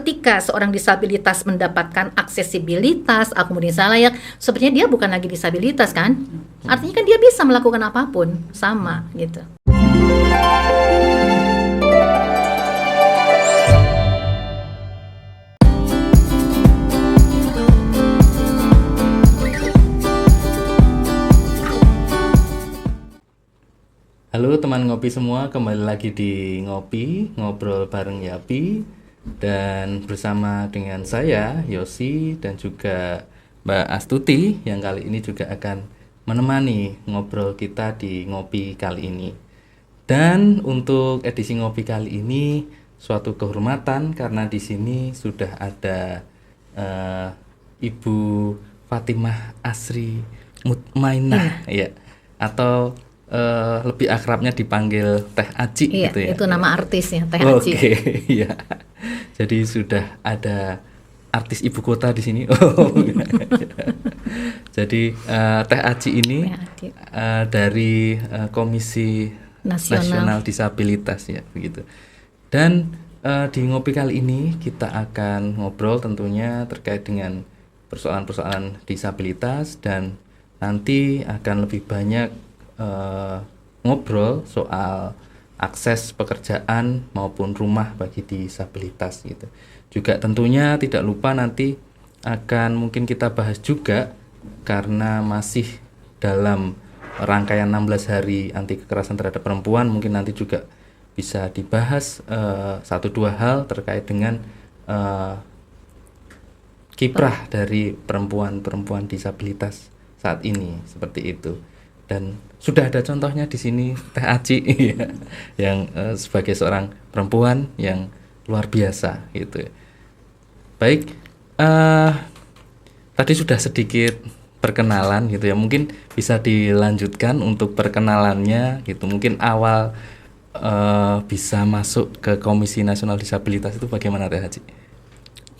ketika seorang disabilitas mendapatkan aksesibilitas, akomodasi layak, sebenarnya dia bukan lagi disabilitas kan? Artinya kan dia bisa melakukan apapun, sama gitu. Halo teman ngopi semua, kembali lagi di Ngopi, ngobrol bareng Yapi. Dan bersama dengan saya, Yosi, dan juga Mbak Astuti, yang kali ini juga akan menemani ngobrol kita di Ngopi kali ini. Dan untuk edisi Ngopi kali ini, suatu kehormatan karena di sini sudah ada Ibu Fatimah Asri Mutmainah, ya, atau lebih akrabnya dipanggil Teh Aci, Iya, gitu ya. itu nama artisnya, Teh Aci. Oke, iya. Jadi sudah ada artis ibu kota di sini. Oh. Jadi Teh Aci ini dari Komisi Nasional Disabilitas, ya, begitu. Dan di ngopi kali ini kita akan ngobrol tentunya terkait dengan persoalan-persoalan disabilitas, dan nanti akan lebih banyak ngobrol soal akses pekerjaan maupun rumah bagi disabilitas gitu. Juga tentunya tidak lupa nanti akan mungkin kita bahas juga, karena masih dalam rangkaian 16 hari anti kekerasan terhadap perempuan, mungkin nanti juga bisa dibahas 1-2 hal terkait dengan kiprah dari perempuan-perempuan disabilitas saat ini, seperti itu. Dan sudah ada contohnya di sini, Teh Aci yang sebagai seorang perempuan yang luar biasa gitu. Baik, tadi sudah sedikit perkenalan gitu ya. Mungkin bisa dilanjutkan untuk perkenalannya gitu. Mungkin awal bisa masuk ke Komisi Nasional Disabilitas itu bagaimana, Teh Aci?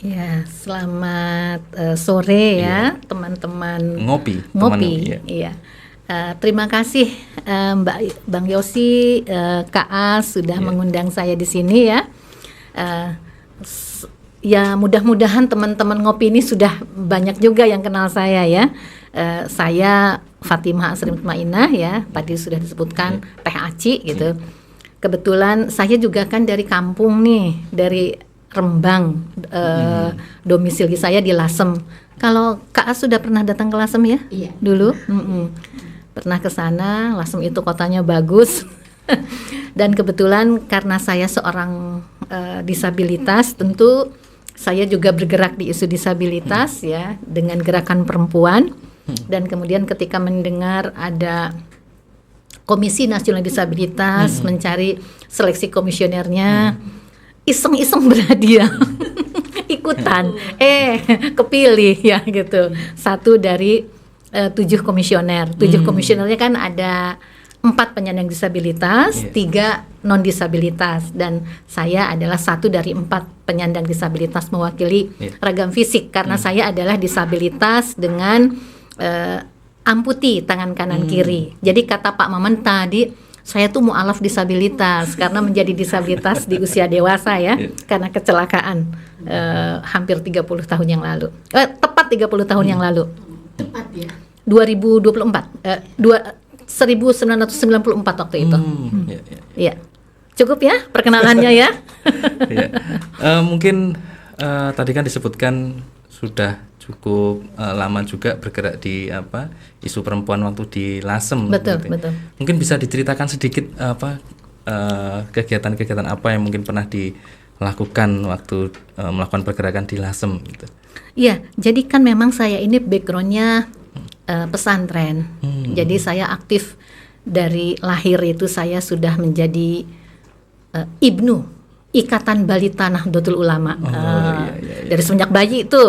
Ya, selamat sore ya, teman-teman ngopi. Iya. Terima kasih Bang Yosi, Kak As sudah mengundang saya di sini ya. Ya mudah-mudahan teman-teman ngopi ini sudah banyak juga yang kenal saya ya. Saya Fatimah Asri Mutmainah ya, tadi sudah disebutkan Teh Aci gitu. Kebetulan saya juga kan dari kampung nih, dari Rembang, domisili saya di Lasem. Kalau Kak As sudah pernah datang ke Lasem ya? Iya. Dulu? Pernah ke sana. Lasem itu kotanya bagus. Dan kebetulan karena saya seorang disabilitas, tentu saya juga bergerak di isu disabilitas ya, dengan gerakan perempuan. Dan kemudian ketika mendengar ada Komisi Nasional Disabilitas mencari seleksi komisionernya, iseng-iseng berhadiah ikutan, kepilih ya gitu. Satu dari 7 komisioner. 7 komisionernya kan ada 4 penyandang disabilitas, 3 non disabilitas, dan saya adalah satu dari 4 penyandang disabilitas mewakili ragam fisik, karena saya adalah disabilitas dengan amputi tangan kanan kiri. Jadi kata Pak Maman tadi, saya tuh mualaf disabilitas karena menjadi disabilitas di usia dewasa ya, karena kecelakaan hampir 30 tahun yang lalu. Tepat 30 tahun yang lalu. Tepat ya. 2024. 1994 waktu itu. Iya. Cukup ya perkenalannya ya. Mungkin tadi kan disebutkan sudah cukup lama juga bergerak di isu perempuan waktu di Lasem. Betul, gitu. betul. Mungkin bisa diceritakan sedikit kegiatan-kegiatan apa yang mungkin pernah dilakukan waktu melakukan pergerakan di Lasem gitu. Iya, jadi kan memang saya ini backgroundnya pesantren. Jadi saya aktif dari lahir itu, saya sudah menjadi Ibnu Ikatan Balita Nahdlatul Ulama. Dari semenjak bayi itu.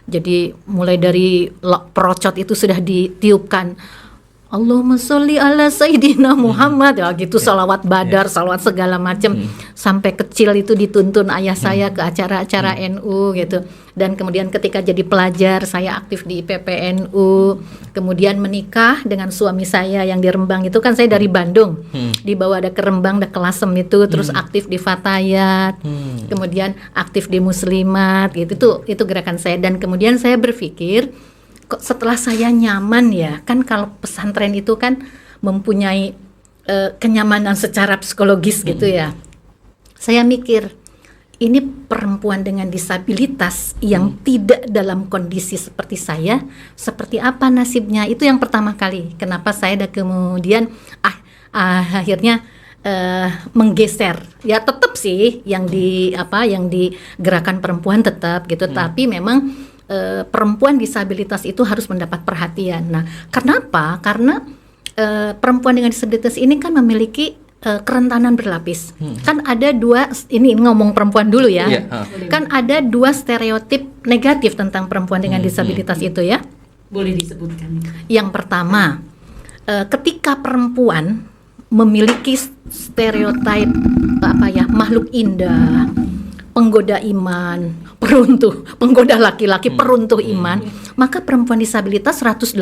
Jadi mulai dari perocot itu sudah ditiupkan, Allahumma sholli ala Sayyidina Muhammad, ya gitu, salawat badar, salawat segala macam. Sampai kecil itu dituntun ayah saya ke acara-acara NU gitu. Dan kemudian ketika jadi pelajar saya aktif di IPPNU. Kemudian menikah dengan suami saya yang di Rembang, itu kan saya dari Bandung. Dibawa ada ke Rembang, ada ke Lasem itu, terus aktif di Fatayat. Kemudian aktif di Muslimat gitu. Itu gerakan saya. Dan kemudian saya berpikir, kok setelah saya nyaman ya, kan kalau pesantren itu kan mempunyai kenyamanan secara psikologis gitu ya. Saya mikir, ini perempuan dengan disabilitas yang tidak dalam kondisi seperti saya, seperti apa nasibnya? Itu yang pertama kali. Kenapa saya kemudian akhirnya menggeser. Ya tetap sih yang di gerakan perempuan tetap gitu, tapi memang perempuan disabilitas itu harus mendapat perhatian. Nah, kenapa? Karena perempuan dengan disabilitas ini kan memiliki kerentanan berlapis. Kan ada dua, ini ngomong perempuan dulu ya. Kan ada dua stereotip negatif tentang perempuan dengan disabilitas itu ya. Boleh disebutkan? Yang pertama, ketika perempuan memiliki stereotip makhluk indah, penggoda iman, penggoda laki-laki, peruntuh iman, maka perempuan disabilitas 180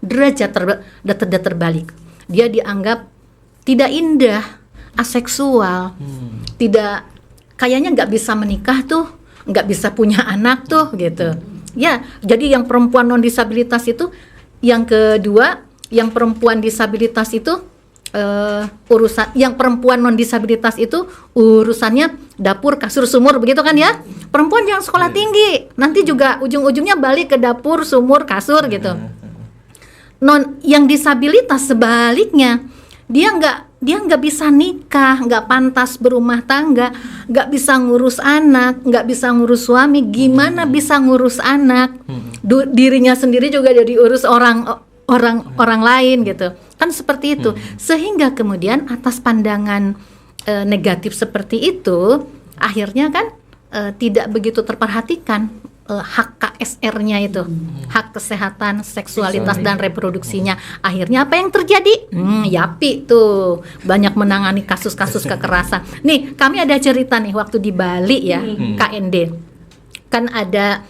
derajat terbalik. Dia dianggap tidak indah, aseksual, tidak, kayaknya nggak bisa menikah tuh, nggak bisa punya anak tuh gitu. Ya, jadi yang perempuan non disabilitas itu, yang kedua, yang perempuan disabilitas itu urusan, yang perempuan non disabilitas itu urusannya dapur, kasur, sumur, begitu kan ya. Perempuan yang sekolah tinggi nanti juga ujung-ujungnya balik ke dapur, sumur, kasur gitu. Non yang disabilitas sebaliknya, dia nggak bisa nikah, nggak pantas berumah tangga, nggak bisa ngurus anak, nggak bisa ngurus suami. Gimana bisa ngurus anak? Dirinya sendiri juga jadi urus orang lain gitu. Kan seperti itu. Sehingga kemudian atas pandangan negatif seperti itu, akhirnya kan tidak begitu terperhatikan hak KSR-nya itu, hak kesehatan, seksualitas dan reproduksinya. Akhirnya apa yang terjadi? Yapi tuh, banyak menangani kasus-kasus kekerasan. Nih, kami ada cerita nih waktu di Bali ya, KND. Kan ada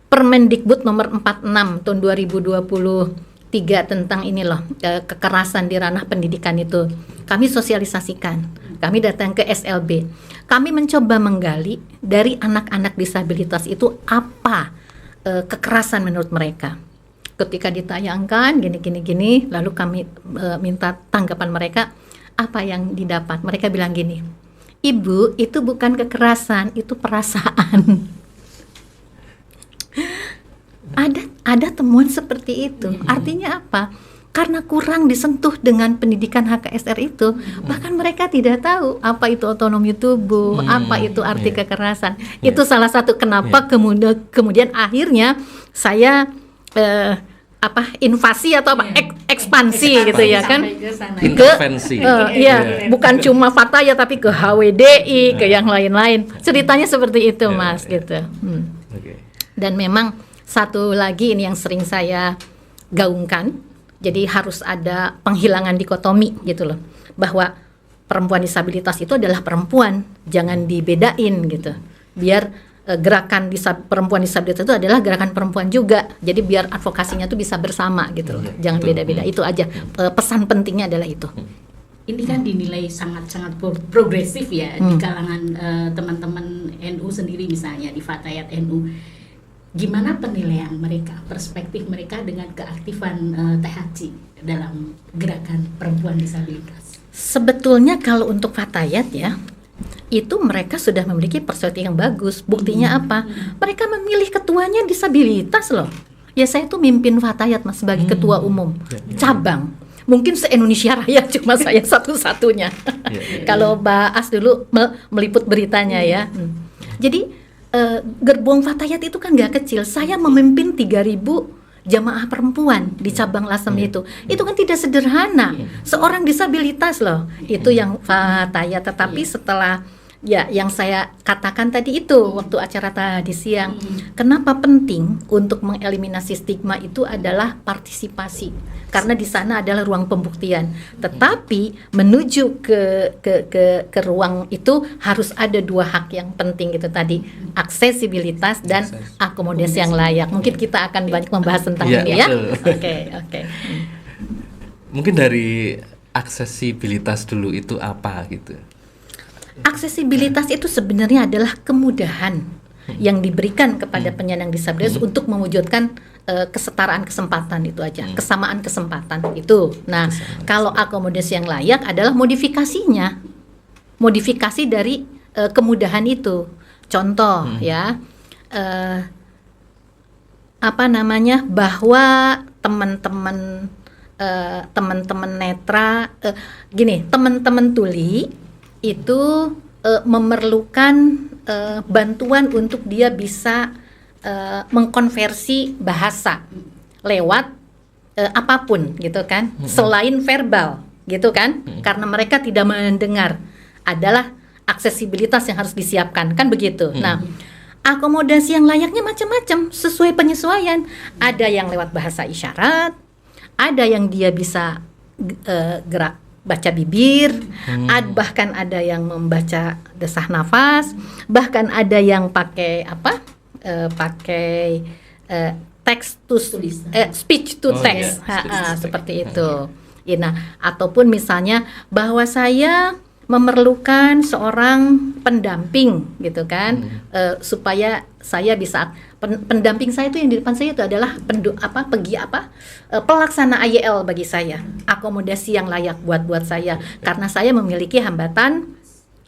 Permendikbud nomor 46 tahun 2023 tentang ini loh, kekerasan di ranah pendidikan itu. Kami sosialisasikan, kami datang ke SLB, kami mencoba menggali dari anak-anak disabilitas itu apa kekerasan menurut mereka. Ketika ditayangkan gini, lalu kami minta tanggapan mereka, apa yang didapat. Mereka bilang gini, Ibu, itu bukan kekerasan, itu perasaan. Ada temuan seperti itu. Artinya apa? Karena kurang disentuh dengan pendidikan HKSR itu, bahkan mereka tidak tahu apa itu otonomi tubuh, apa itu arti kekerasan. Itu salah satu kenapa kemudian akhirnya saya invasi atau ekspansi gitu ya kan, intervensi. Bukan cuma Fatayat tapi ke HWDI, ke yang lain-lain. Ceritanya seperti itu, Mas, gitu. Dan memang satu lagi ini yang sering saya gaungkan, jadi harus ada penghilangan dikotomi gitu loh, bahwa perempuan disabilitas itu adalah perempuan, jangan dibedain gitu. Biar gerakan perempuan disabilitas itu adalah gerakan perempuan juga, jadi biar advokasinya tuh bisa bersama gitu loh, jangan beda-beda. Itu aja pesan pentingnya adalah itu. Ini kan dinilai sangat-sangat progresif ya di kalangan teman-teman NU sendiri, misalnya di Fatayat NU. Gimana penilaian mereka, perspektif mereka dengan keaktifan THC dalam gerakan perempuan disabilitas? Sebetulnya kalau untuk Fatayat ya, itu mereka sudah memiliki perspektif yang bagus. Buktinya apa? Mereka memilih ketuanya disabilitas loh. Ya saya tuh mimpin Fatayat Mas sebagai ketua umum cabang. Mungkin se-Indonesia Raya cuma saya satu-satunya. Kalau Mbak As dulu meliput beritanya ya. Jadi gerbong Fatayat itu kan gak kecil. Saya memimpin 3.000 jamaah perempuan di cabang Lasem itu kan tidak sederhana. Seorang disabilitas loh, itu yang Fatayat. Tetapi setelah Ya, yang saya katakan tadi itu waktu acara tadi siang. Kenapa penting untuk mengeliminasi stigma itu adalah partisipasi. Karena di sana adalah ruang pembuktian. Tetapi menuju ke ruang itu harus ada dua hak yang penting itu tadi, aksesibilitas dan akomodasi yang layak. Mungkin kita akan banyak membahas tentang ini ya. Oke. Mungkin dari aksesibilitas dulu itu apa gitu. Aksesibilitas itu sebenarnya adalah kemudahan yang diberikan kepada penyandang disabilitas untuk mewujudkan kesetaraan kesempatan itu aja, kesamaan kesempatan itu. Nah, kalau akomodasi yang layak adalah modifikasinya, modifikasi dari kemudahan itu. Contoh ya, bahwa teman-teman netra, teman-teman tuli itu memerlukan bantuan untuk dia bisa mengkonversi bahasa lewat apapun gitu kan, selain verbal gitu kan, karena mereka tidak mendengar, adalah aksesibilitas yang harus disiapkan kan begitu. Nah, akomodasi yang layaknya macam-macam sesuai penyesuaian. Ada yang lewat bahasa isyarat, ada yang dia bisa gerak baca bibir, bahkan ada yang membaca desah nafas, bahkan ada yang pakai text to speech to text, seperti itu. Ya, nah, ataupun misalnya bahwa saya memerlukan seorang pendamping gitu kan, supaya saya bisa pendamping saya itu yang di depan saya itu adalah pelaksana IEL bagi saya, akomodasi yang layak buat saya karena saya memiliki hambatan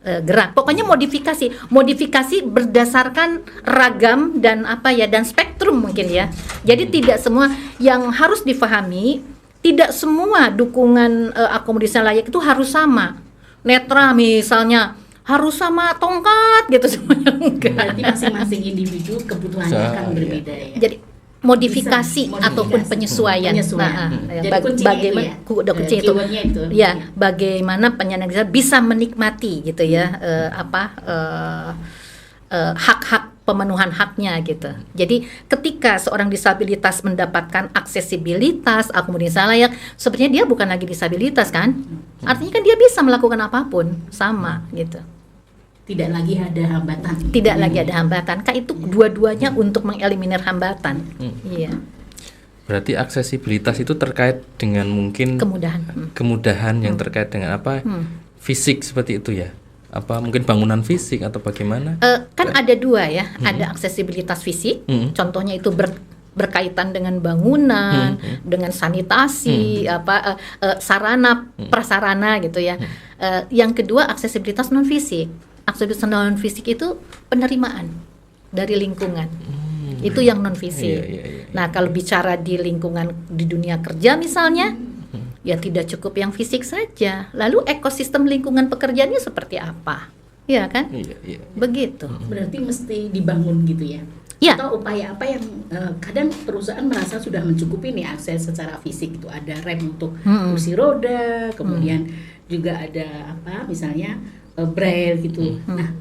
gerak. Pokoknya modifikasi berdasarkan ragam dan dan spektrum mungkin ya. Jadi tidak semua yang harus difahami, tidak semua dukungan akomodasi yang layak itu harus sama. Netra misalnya harus sama tongkat gitu semuanya enggak. Berarti masing-masing individu kebutuhannya akan berbeda ya. Jadi modifikasi ataupun penyesuaian. Jadi bagaimana kunci itu. Ya, bagaimana penyandang disabilitas bisa menikmati gitu ya hak-hak pemenuhan haknya gitu. Jadi ketika seorang disabilitas mendapatkan aksesibilitas, akomodasi layak, sebenarnya dia bukan lagi disabilitas kan? Artinya kan dia bisa melakukan apapun sama gitu. Tidak lagi ada hambatan. Tidak lagi ada hambatan. Kan itu dua-duanya untuk mengeliminir hambatan. Iya. Berarti aksesibilitas itu terkait dengan mungkin kemudahan yang terkait dengan fisik seperti itu ya. Apa mungkin bangunan fisik atau bagaimana? Kan ada dua ya, ada aksesibilitas fisik, contohnya itu berkaitan dengan bangunan, dengan sanitasi, sarana prasarana gitu ya. Yang kedua aksesibilitas non fisik. Aksesibilitas non fisik itu penerimaan dari lingkungan. Itu yang non fisik. Nah, kalau bicara di lingkungan di dunia kerja misalnya, ya tidak cukup yang fisik saja. Lalu ekosistem lingkungan pekerjaannya seperti apa? Ya kan? Begitu. Berarti mesti dibangun gitu ya? Ya. Atau upaya apa yang kadang perusahaan merasa sudah mencukupi nih akses secara fisik itu, ada rem untuk kursi roda, kemudian juga ada misalnya braille gitu. Nah,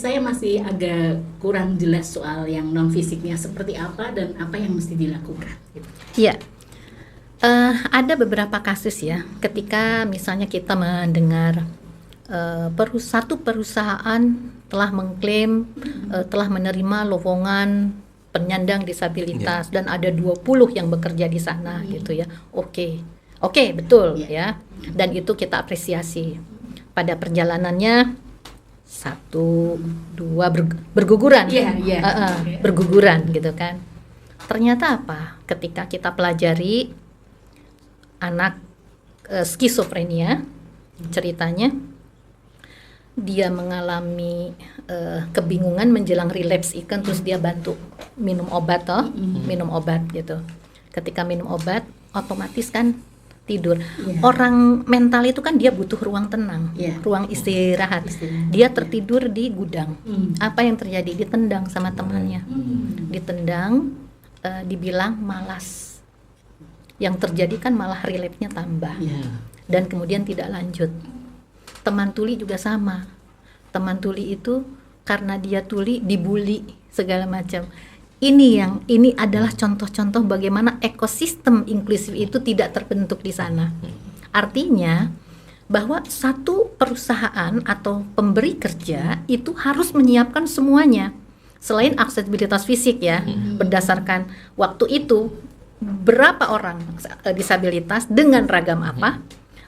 saya masih agak kurang jelas soal yang non fisiknya seperti apa dan apa yang mesti dilakukan. Gitu. Iya. Ada beberapa kasus ya, ketika misalnya kita mendengar satu perusahaan telah mengklaim telah menerima lowongan penyandang disabilitas dan ada 20 yang bekerja di sana gitu ya. Oke, betul ya. Dan itu kita apresiasi. Pada perjalanannya 1, 2 berguguran. Berguguran gitu kan. Ternyata apa? Ketika kita pelajari anak skizofrenia, ceritanya dia mengalami kebingungan menjelang relapse ikan, terus dia bantu minum obat gitu. Ketika minum obat otomatis kan tidur. Orang mental itu kan dia butuh ruang tenang, ruang istirahat. Dia tertidur di gudang. Apa yang terjadi? Ditendang sama temannya. Ditendang, dibilang malas. Yang terjadi kan malah relapse-nya tambah dan kemudian tidak lanjut. Teman tuli juga sama, teman tuli itu karena dia tuli dibully segala macam. Ini adalah contoh-contoh bagaimana ekosistem inklusif itu tidak terbentuk di sana. Artinya bahwa satu perusahaan atau pemberi kerja itu harus menyiapkan semuanya. Selain aksesibilitas fisik ya, berdasarkan waktu itu berapa orang disabilitas dengan ragam apa,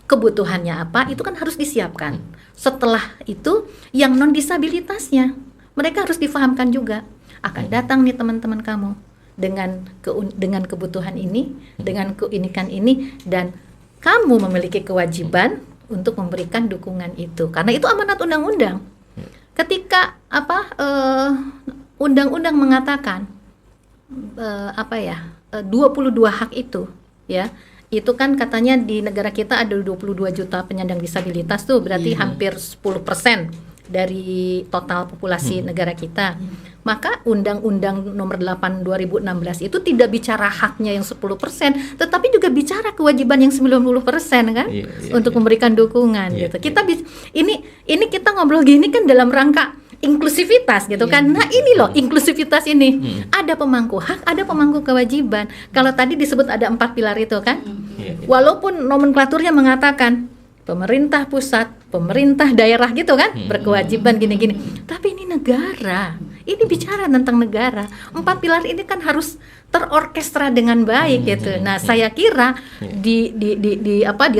kebutuhannya apa, itu kan harus disiapkan. Setelah itu yang non disabilitasnya mereka harus difahamkan juga, akan datang nih teman-teman kamu dengan kebutuhan ini, dengan keunikan ini, dan kamu memiliki kewajiban untuk memberikan dukungan itu, karena itu amanat undang-undang. Ketika undang-undang mengatakan 22 hak itu ya, itu kan katanya di negara kita ada 22 juta penyandang disabilitas tuh, berarti hampir 10% dari total populasi negara kita. Maka Undang-Undang Nomor 8 2016 itu tidak bicara haknya yang 10%, tetapi juga bicara kewajiban yang 90% kan, untuk memberikan dukungan gitu. Kita ini kita ngobrol gini kan dalam rangka inklusivitas gitu kan. Nah ini loh inklusivitas ini, ada pemangku hak, ada pemangku kewajiban. Kalau tadi disebut ada 4 pilar itu kan, walaupun nomenklaturnya mengatakan pemerintah pusat, pemerintah daerah gitu kan, berkewajiban gini-gini, tapi ini negara, ini bicara tentang negara. 4 pilar ini kan harus terorkestra dengan baik gitu. Nah saya kira di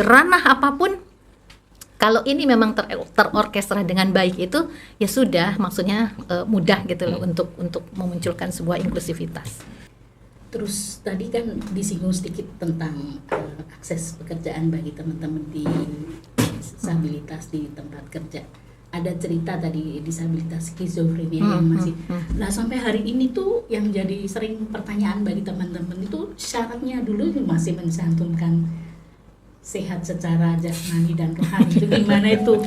ranah apapun, kalau ini memang terorkestra dengan baik itu ya sudah, maksudnya mudah gitu loh untuk memunculkan sebuah inklusivitas. Terus tadi kan disinggung sedikit tentang akses pekerjaan bagi teman-teman di disabilitas di tempat kerja. Ada cerita tadi disabilitas skizofrenia yang masih. Nah sampai hari ini tuh yang jadi sering pertanyaan bagi teman-teman itu, syaratnya dulu masih mencantumkan sehat secara jasmani dan rohani, itu gimana itu?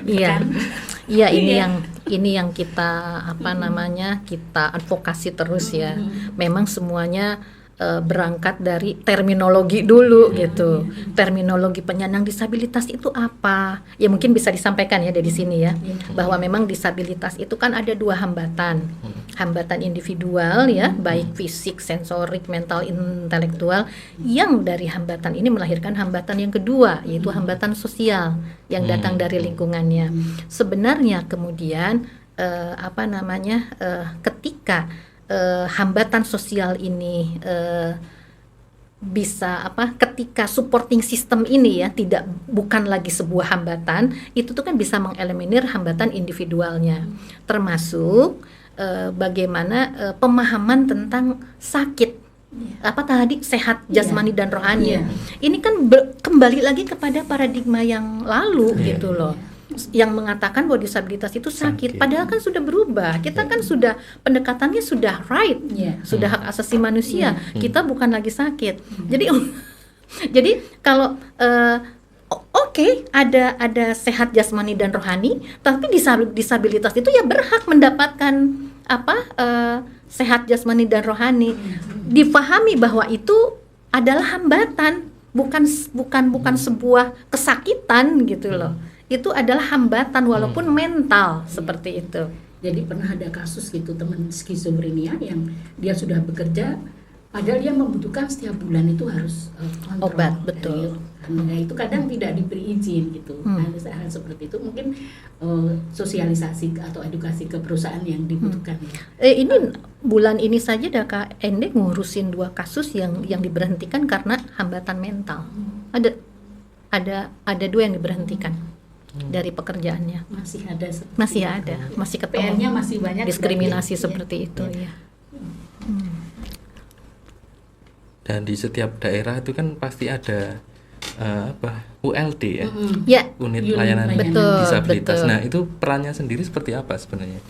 Iya, kan? Iya ini yang kita kita advokasi terus ya. Memang semuanya berangkat dari terminologi dulu gitu. Terminologi penyandang disabilitas itu apa? Ya mungkin bisa disampaikan ya dari sini ya, bahwa memang disabilitas itu kan ada 2 hambatan. Hambatan individual ya, baik fisik, sensorik, mental, intelektual. Yang dari hambatan ini melahirkan hambatan yang kedua, yaitu hambatan sosial yang datang dari lingkungannya. Sebenarnya kemudian ketika hambatan sosial ini bisa ketika supporting system ini ya bukan lagi sebuah hambatan, itu tuh kan bisa mengeliminir hambatan individualnya, termasuk bagaimana pemahaman tentang sakit sehat jasmani dan rohani. Ini kan kembali lagi kepada paradigma yang lalu gitu loh, yang mengatakan bahwa disabilitas itu sakit. Padahal kan sudah berubah. Kita kan sudah pendekatannya sudah right, sudah hak asasi manusia. Kita bukan lagi sakit. Jadi kalau ada sehat jasmani dan rohani, tapi disabilitas itu ya berhak mendapatkan sehat jasmani dan rohani. Difahami bahwa itu adalah hambatan, bukan sebuah kesakitan gitu loh. Itu adalah hambatan walaupun mental seperti itu. Jadi pernah ada kasus gitu teman skizofrenia yang dia sudah bekerja, padahal dia membutuhkan setiap bulan itu harus kontrol obat, betul. Nah itu kadang tidak diberi izin gitu. Ada hal seperti itu, mungkin sosialisasi atau edukasi ke perusahaan yang dibutuhkan. Ini bulan ini saja Kak Ende ngurusin 2 kasus yang diberhentikan karena hambatan mental. Ada 2 yang diberhentikan dari pekerjaannya. Masih ketemu. PR-nya masih banyak, diskriminasi seperti itu ya. Dan di setiap daerah itu kan pasti ada ULD ya, unit layanan disabilitas. Betul. Nah itu perannya sendiri seperti apa sebenarnya?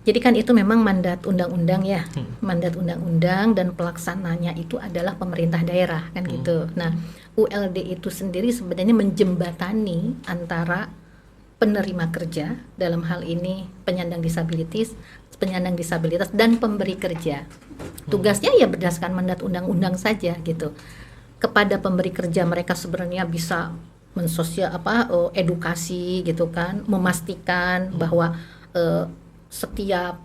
Jadi kan itu memang mandat undang-undang ya, mandat undang-undang, dan pelaksananya itu adalah pemerintah daerah kan gitu. Nah ULD itu sendiri sebenarnya menjembatani antara penerima kerja, dalam hal ini penyandang disabilitas dan pemberi kerja. Tugasnya ya berdasarkan mandat undang-undang saja gitu. Kepada pemberi kerja mereka sebenarnya bisa edukasi gitu kan, memastikan bahwa setiap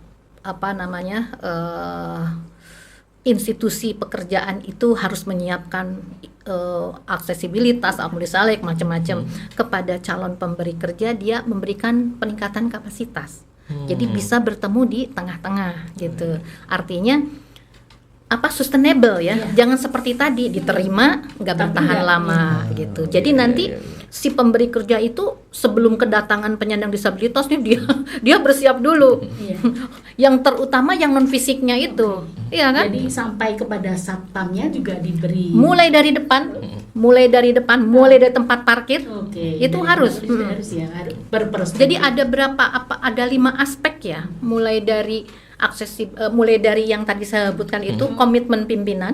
institusi pekerjaan itu harus menyiapkan aksesibilitas, misalnya macam-macam kepada calon pemberi kerja, dia memberikan peningkatan kapasitas. Jadi bisa bertemu di tengah-tengah gitu. Artinya sustainable ya. Jangan seperti tadi diterima nggak bertahan lama gitu. Jadi nanti si pemberi kerja itu sebelum kedatangan penyandang disabilitas nih dia bersiap dulu. Yang terutama yang non fisiknya itu. Iya kan? Jadi sampai kepada satpamnya juga diberi mulai dari depan, mulai dari tempat parkir. Itu harus. Jadi ada ada 5 aspek ya. Mulai dari mulai dari yang tadi saya sebutkan itu komitmen pimpinan,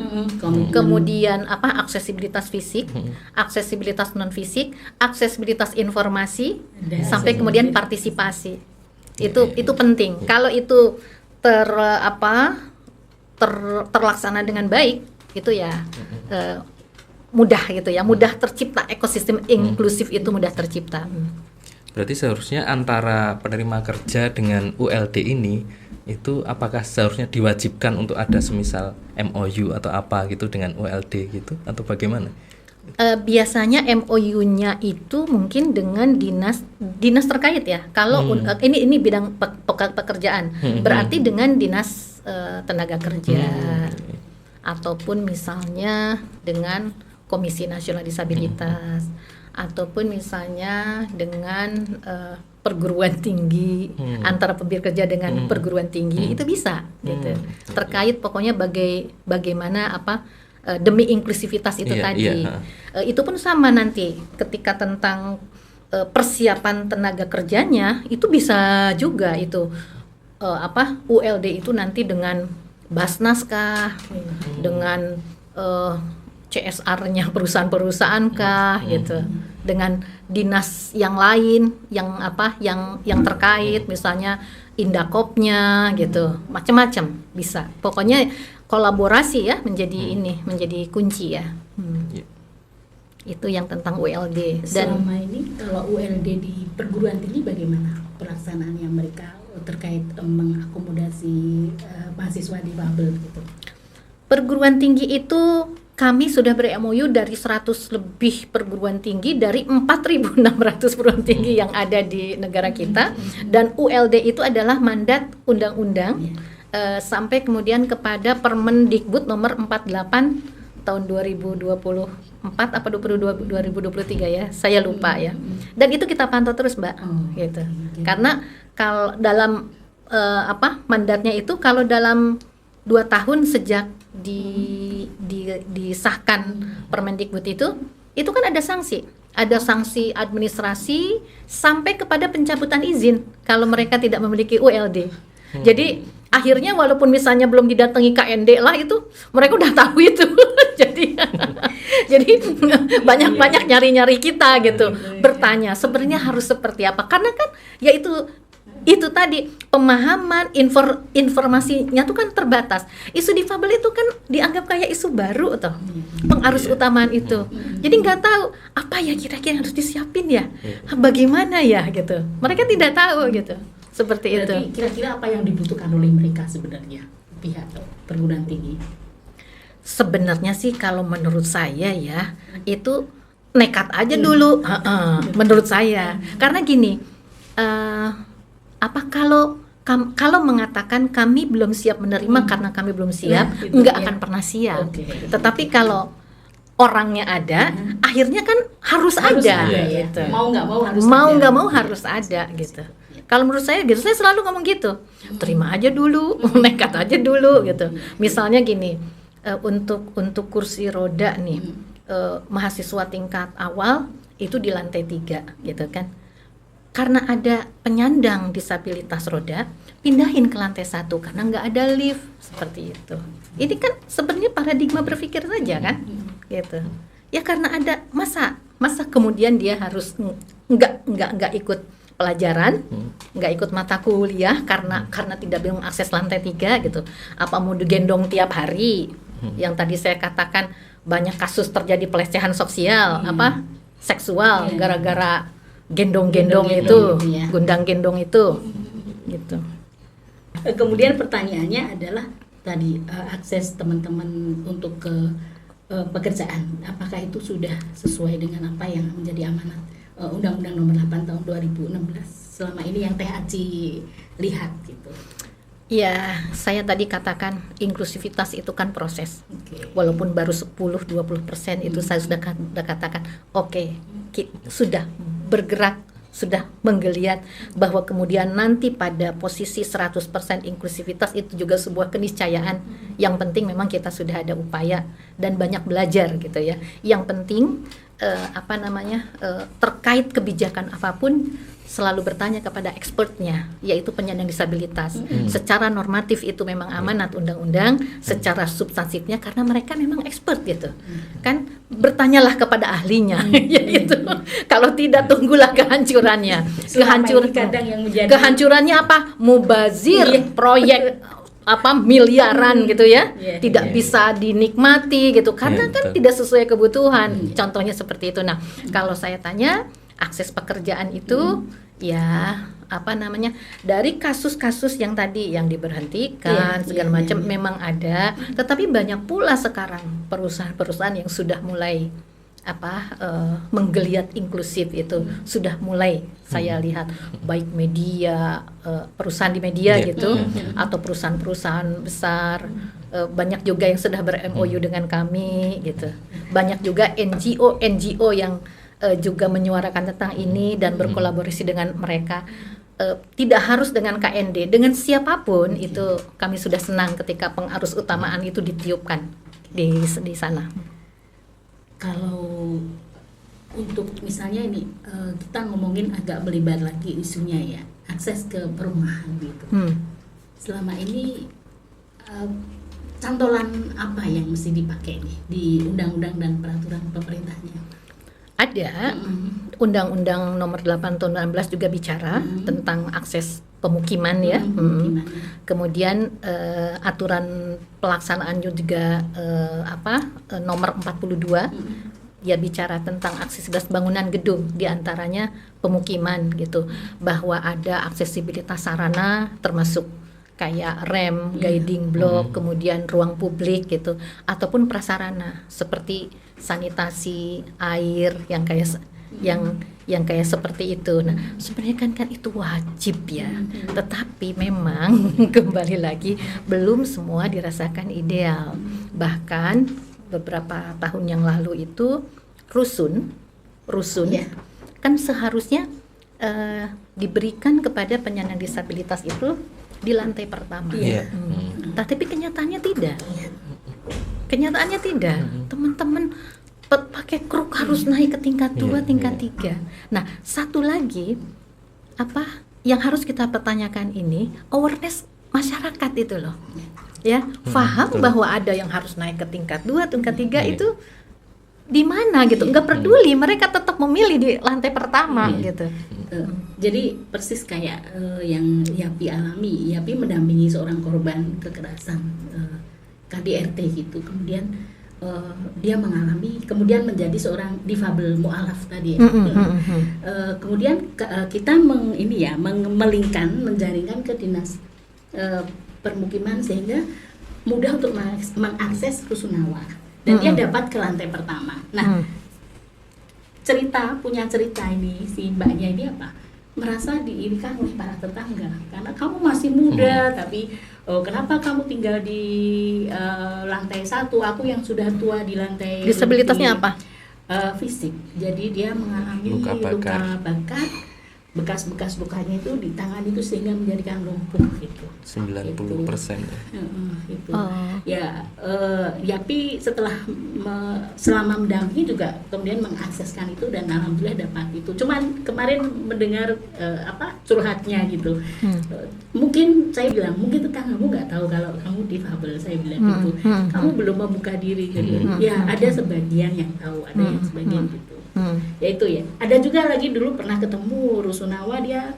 kemudian aksesibilitas fisik, aksesibilitas non fisik, aksesibilitas informasi, sampai kemudian partisipasi. Itu penting. Kalau itu terlaksana dengan baik, itu ya mudah gitu ya, mudah tercipta ekosistem inklusif itu mudah tercipta. Berarti seharusnya antara penerima kerja dengan ULD ini itu apakah seharusnya diwajibkan untuk ada semisal MOU atau apa gitu dengan ULD gitu atau bagaimana? Biasanya MOU-nya itu mungkin dengan dinas terkait ya. Kalau ini bidang pekerjaan, berarti dengan dinas tenaga kerja ataupun misalnya dengan Komisi Nasional Disabilitas ataupun misalnya dengan perguruan tinggi, antara pemberi kerja dengan perguruan tinggi, itu bisa gitu. Terkait pokoknya bagaimana demi inklusivitas itu tadi. Itu pun sama nanti ketika tentang persiapan tenaga kerjanya itu bisa juga itu ULD itu nanti dengan Basnas kah, dengan CSR-nya perusahaan-perusahaan kah gitu, dengan dinas yang lain yang terkait, misalnya Indakopnya gitu, macam-macam bisa. Pokoknya kolaborasi ya menjadi kunci ya. Itu yang tentang ULD. Dan selama ini kalau ULD di perguruan tinggi bagaimana pelaksanaannya mereka terkait mengakomodasi mahasiswa difabel gitu? Perguruan tinggi itu kami sudah ber-MOU dari 100 lebih perguruan tinggi dari 4.600 perguruan tinggi yang ada di negara kita, dan ULD itu adalah mandat undang-undang sampai kemudian kepada Permendikbud nomor 48 tahun 2024 apa 2023 ya, saya lupa ya. Dan itu kita pantau terus, Mbak, gitu. Karena kalau dalam mandatnya itu kalau dalam 2 tahun sejak disahkan Permendikbud itu kan ada sanksi administrasi sampai kepada pencabutan izin kalau mereka tidak memiliki ULD. Jadi akhirnya walaupun misalnya belum didatangi KND lah itu mereka udah tahu itu. jadi banyak nyari-nyari kita gitu, bertanya sebenarnya harus seperti apa, karena kan ya itu tadi pemahaman informasinya tuh kan terbatas. Isu difabel itu kan dianggap kayak isu baru atau pengarus utamaan itu. Jadi nggak tahu apa ya kira-kira harus disiapin ya, bagaimana ya gitu. Mereka tidak tahu gitu. Seperti berarti itu. Kira-kira apa yang dibutuhkan oleh mereka sebenarnya pihak perguruan tinggi? Sebenarnya sih kalau menurut saya ya itu nekat aja dulu. Menurut saya. Karena gini. Kalau mengatakan kami belum siap menerima karena kami belum siap, nggak akan pernah siap. Tetapi kalau orangnya ada, akhirnya kan harus ada gitu. Mau nggak mau harus ada gitu. Kalau menurut saya gitu, saya selalu ngomong gitu, terima aja dulu, nekat aja dulu gitu. Misalnya gini, untuk kursi roda nih, mahasiswa tingkat awal itu di lantai 3 gitu kan. Karena ada penyandang disabilitas roda, pindahin ke lantai 1 karena nggak ada lift, seperti itu. Ini kan sebenarnya paradigma berpikir saja kan, gitu. Ya karena ada masa kemudian dia harus nggak ikut pelajaran, nggak ikut mata kuliah karena tidak bisa akses lantai 3 gitu. Apa mau digendong tiap hari? Yang tadi saya katakan banyak kasus terjadi pelecehan sosial, seksual gara-gara gendong-gendong itu, gundang-gendong itu, gitu. Kemudian pertanyaannya adalah tadi akses teman-teman untuk ke pekerjaan, apakah itu sudah sesuai dengan apa yang menjadi amanat Undang-Undang Nomor 8 Tahun 2016 selama ini yang Teh Aci lihat gitu? Ya, saya tadi katakan inklusivitas itu kan proses. Walaupun baru 10-20% itu saya sudah katakan sudah bergerak, sudah menggeliat, bahwa kemudian nanti pada posisi 100% inklusivitas itu juga sebuah keniscayaan. Yang penting memang kita sudah ada upaya dan banyak belajar gitu ya. Yang penting terkait kebijakan apapun selalu bertanya kepada expertnya, yaitu penyandang disabilitas. Secara normatif itu memang amanat undang-undang, secara substansifnya karena mereka memang expert gitu. Kan bertanyalah kepada ahlinya, yaitu. Kalau tidak tunggulah kehancurannya. Kehancurannya apa? Mubazir proyek miliaran gitu ya. Tidak bisa dinikmati gitu karena kan tidak sesuai kebutuhan. Contohnya seperti itu. Nah, kalau saya tanya akses pekerjaan itu dari kasus-kasus yang tadi yang diberhentikan segala macam memang ada, tetapi banyak pula sekarang perusahaan-perusahaan yang sudah mulai menggeliat inklusif itu sudah mulai saya lihat, baik media, perusahaan di media gitu atau perusahaan-perusahaan besar, banyak juga yang sudah ber-MOU dengan kami gitu, banyak juga NGO yang juga menyuarakan tentang ini dan berkolaborasi dengan mereka. Tidak harus dengan KND, dengan siapapun itu kami sudah senang ketika pengarus utamaan itu ditiupkan di sana. Kalau untuk misalnya ini kita ngomongin agak melebar lagi isunya ya, akses ke perumahan gitu. Selama ini cantolan apa yang mesti dipakai nih di undang-undang dan peraturan pemerintahnya? Ada Undang-Undang Nomor 8 Tahun 2016 juga bicara tentang akses pemukiman ya. Kemudian aturan pelaksanaannya juga Nomor 42 dia bicara tentang aksesibilitas bangunan gedung, diantaranya pemukiman gitu, bahwa ada aksesibilitas sarana termasuk kayak rem, guiding block, kemudian ruang publik gitu, ataupun prasarana seperti sanitasi, air yang kayak seperti itu. Nah, sebenarnya kan itu wajib ya. Tetapi memang kembali lagi belum semua dirasakan ideal. Bahkan beberapa tahun yang lalu itu rusun kan seharusnya diberikan kepada penyandang disabilitas itu di lantai pertama. Tapi kenyataannya tidak. Teman-teman pakai kruk harus naik ke tingkat 2, tingkat 3. Nah, satu lagi yang harus kita pertanyakan ini, awareness masyarakat itu loh. Ya, paham bahwa ada yang harus naik ke tingkat 2, tingkat 3 itu di mana gitu. Enggak peduli, mereka tetap memilih di lantai pertama gitu. Jadi persis kayak yang Yapi alami. Yapi mendampingi seorang korban kekerasan KDRT gitu. Kemudian dia mengalami, kemudian menjadi seorang difabel mu'alaf tadi ya. Kemudian kita menjaringkan ke dinas permukiman sehingga mudah untuk mengakses rusunawa dan dia dapat ke lantai pertama. Nah, punya cerita ini si mbaknya ini merasa diirikan oleh para tetangga karena kamu masih muda, tapi kenapa kamu tinggal di lantai 1, aku yang sudah tua di lantai. Disabilitasnya apa? Fisik. Jadi dia mengalami luka bakar, bekas-bekas lukanya itu di tangan itu sehingga menjadikan lumpuh gitu. 90% gitu. Yapi setelah selama mendampingi juga kemudian mengakseskan itu dan alhamdulillah dapat itu. Cuman kemarin mendengar curhatnya gitu. Mungkin saya bilang, mungkin tetanggamu nggak tahu kalau kamu difabel, saya bilang gitu. Kamu belum membuka diri gitu. Ya ada sebagian yang tahu, ada yang sebagian gitu. Ya itu ya. Ada juga lagi dulu pernah ketemu rusunawa, dia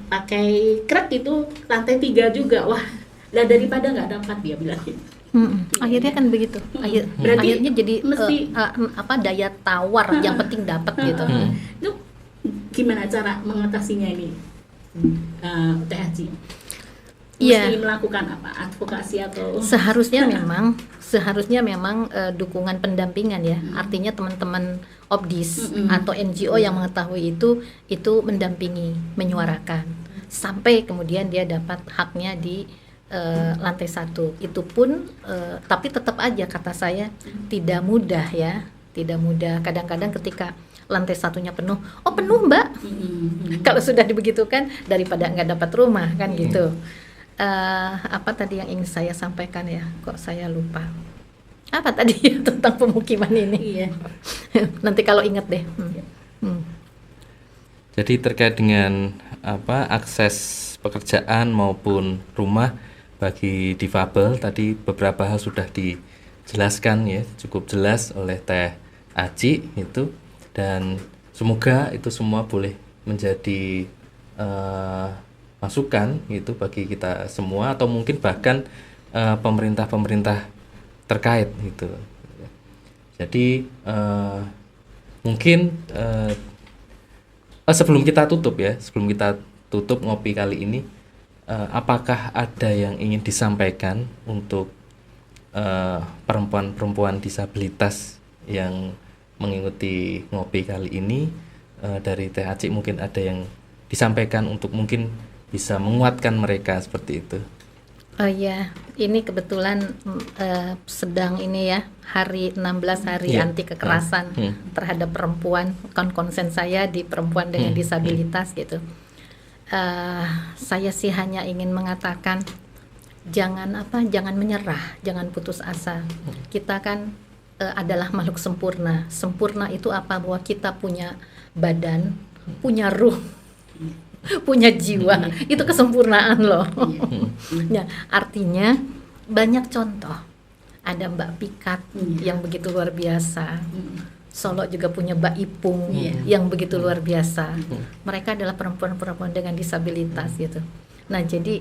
pakai krek itu lantai 3 juga. Wah, lah daripada nggak dapat dia bilang gitu. Akhirnya kan begitu. Akhirnya jadi mesti daya tawar yang penting dapat gitu. Itu gimana cara mengatasinya ini, Teh Haji? Mesti melakukan apa? Advokasi atau seharusnya memang dukungan pendampingan ya. Artinya teman-teman Obdis atau NGO yang mengetahui itu mendampingi, menyuarakan sampai kemudian dia dapat haknya di lantai 1. Itu pun tapi tetap aja kata saya tidak mudah ya, tidak mudah. Kadang-kadang ketika lantai 1-nya penuh, penuh Mbak. Kalau sudah dibegitukan daripada nggak dapat rumah kan gitu. Apa tadi yang ingin saya sampaikan ya? Kok saya lupa. Apa tadi tentang pemukiman ini? Iya. Nanti kalau ingat deh. Jadi terkait dengan akses pekerjaan maupun rumah bagi difabel, tadi beberapa hal sudah dijelaskan ya, cukup jelas oleh Teh Aci itu, dan semoga itu semua boleh menjadi masukan gitu bagi kita semua, atau mungkin bahkan pemerintah-pemerintah terkait gitu. Jadi mungkin sebelum kita tutup ngopi kali ini, apakah ada yang ingin disampaikan untuk perempuan-perempuan disabilitas yang mengikuti ngopi kali ini? Dari Teh Aci mungkin ada yang disampaikan untuk mungkin bisa menguatkan mereka seperti itu. Oh iya, ini kebetulan sedang ini ya, hari 16 hari anti kekerasan terhadap perempuan. Konsen saya di perempuan dengan disabilitas gitu. Saya sih hanya ingin mengatakan jangan menyerah, jangan putus asa. Kita kan adalah makhluk sempurna. Sempurna itu apa? Bahwa kita punya badan, punya ruh, punya jiwa. Itu kesempurnaan loh. Ya, artinya banyak contoh. Ada Mbak Pikat yang begitu luar biasa. Solo juga punya Mbak Ipung yang begitu luar biasa. Mereka adalah perempuan-perempuan dengan disabilitas gitu. Nah, jadi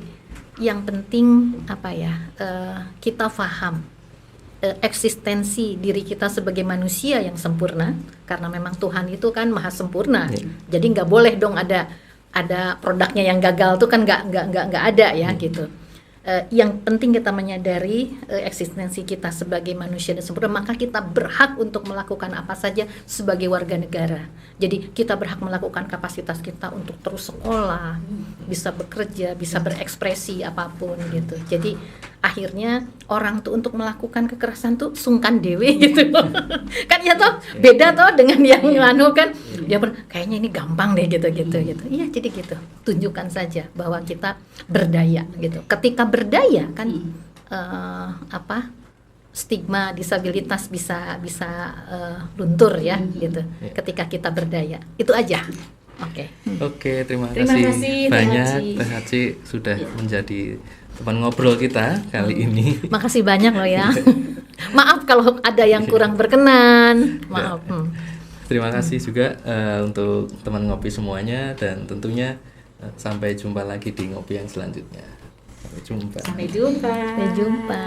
yang penting kita paham eksistensi diri kita sebagai manusia yang sempurna, karena memang Tuhan itu kan maha sempurna. Jadi nggak boleh dong ada produknya yang gagal tuh kan nggak ada ya gitu. Yang penting kita menyadari eksistensi kita sebagai manusia dan sempurna, maka kita berhak untuk melakukan apa saja sebagai warga negara. Jadi kita berhak melakukan kapasitas kita untuk terus sekolah, bisa bekerja, bisa berekspresi apapun gitu. Jadi akhirnya orang tuh untuk melakukan kekerasan tuh sungkan dewe gitu. Kan ya toh beda toh dengan yang kan dia pun kayaknya ini gampang deh gitu. Iya, jadi gitu. Tunjukkan saja bahwa kita berdaya gitu. Ketika berdaya kan stigma disabilitas bisa luntur ya gitu. Ketika kita berdaya. Itu aja. Oke, terima kasih banyak Teh Haji sudah menjadi teman ngobrol kita kali ini. Makasih banyak loh ya. Maaf kalau ada yang kurang berkenan. Maaf. Terima kasih juga untuk teman ngopi semuanya, dan tentunya sampai jumpa lagi di ngopi yang selanjutnya. Sampai jumpa. Sampai jumpa.